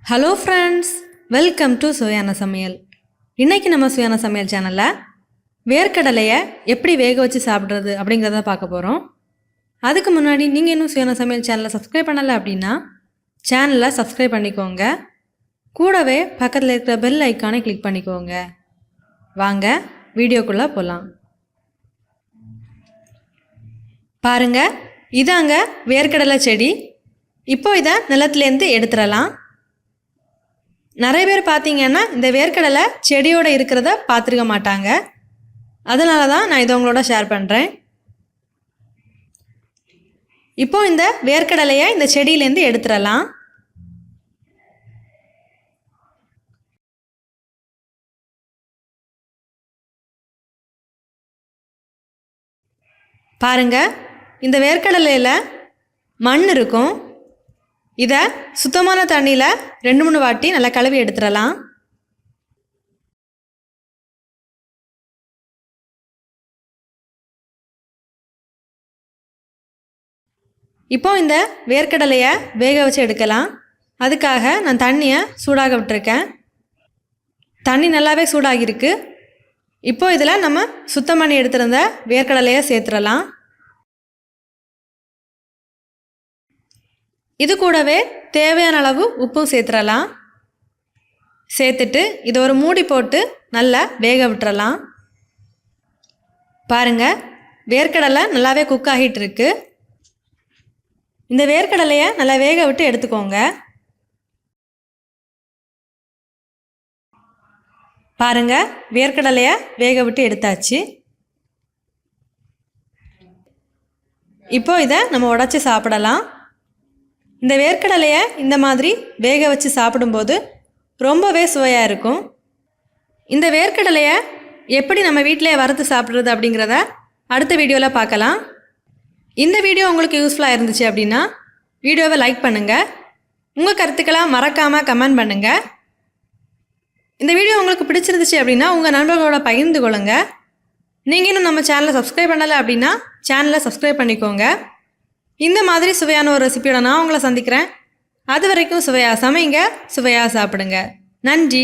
Hello friends, welcome to சுவையான சமையல். இன்றைக்கி நம்ம சுவையான சமையல் சேனலில் வேர்க்கடலையை எப்படி வேக வச்சு சாப்பிட்றது அப்படிங்கிறத பார்க்க போகிறோம். அதுக்கு முன்னாடி நீங்கள் இன்னும் சுவையான சமையல் சேனலை சப்ஸ்கிரைப் பண்ணலை அப்படின்னா சேனலை சப்ஸ்கிரைப் பண்ணிக்கோங்க. கூடவே பக்கத்தில் இருக்கிற பெல் ஐக்கானை கிளிக் பண்ணிக்கோங்க. வாங்க வீடியோக்குள்ளே போகலாம். பாருங்கள், இதாங்க வேர்க்கடலை செடி. இப்போ இதை நிலத்துலேருந்து எடுத்துடலாம். நிறைய பேர் பார்த்தீங்கன்னா இந்த வேர்க்கடலை செடியோடு இருக்கிறத பார்த்துருக்க மாட்டாங்க. அதனால தான் நான் இதை உங்களோட ஷேர் பண்ணுறேன். இப்போ இந்த வேர்க்கடலையை இந்த செடியிலேருந்து எடுத்துடலாம். பாருங்க, இந்த வேர்க்கடலையில் மண் இருக்கும். இதை சுத்தமான தண்ணியில் 2-3 வாட்டி நல்லா கழுவி எடுத்துடலாம். இப்போ இந்த வேர்க்கடலையை வேக வச்சு எடுக்கலாம். அதுக்காக நான் தண்ணியை சூடாக விட்டுருக்கேன். தண்ணி நல்லாவே சூடாகிருக்கு. இப்போ இதில் நம்ம சுத்தம் பண்ணி எடுத்துருந்த வேர்க்கடலையை சேர்த்துடலாம். இது கூடவே தேவையான அளவு உப்பும் சேர்த்துடலாம். சேர்த்துட்டு இதை ஒரு மூடி போட்டு நல்லா வேக விட்டுறலாம். பாருங்கள், வேர்க்கடலை நல்லாவே குக் ஆகிட்டு இருக்கு. இந்த வேர்க்கடலையை நல்லா வேக விட்டு எடுத்துக்கோங்க. பாருங்கள், வேர்க்கடலையை வேக விட்டு எடுத்தாச்சு. இப்போ இதை நம்ம உடைச்சி சாப்பிடலாம். இந்த வேர்க்கடலையை இந்த மாதிரி வேக வச்சு சாப்பிடும்போது ரொம்பவே சுவையாக இருக்கும். இந்த வேர்க்கடலையை எப்படி நம்ம வீட்டிலே வறுத்து சாப்பிட்றது அப்படிங்கிறத அடுத்த வீடியோவில் பார்க்கலாம். இந்த வீடியோ உங்களுக்கு யூஸ்ஃபுல்லாக இருந்துச்சு அப்படின்னா வீடியோவை லைக் பண்ணுங்கள். உங்கள் கருத்துக்களை மறக்காமல் கமெண்ட் பண்ணுங்கள். இந்த வீடியோ உங்களுக்கு பிடிச்சிருந்துச்சு அப்படின்னா உங்கள் நண்பர்களோட பகிர்ந்து கொள்ளுங்க. நீங்கள் இன்னும் நம்ம சேனலை சப்ஸ்கிரைப் பண்ணலை அப்படின்னா சேனலை சப்ஸ்கிரைப் பண்ணிக்கோங்க. இந்த மாதிரி சுவையான ஒரு ரெசிபியோட நான் உங்களை சந்திக்கிறேன். அது வரைக்கும் சுவையாக சமைங்க, சுவையாக சாப்பிடுங்க. நன்றி.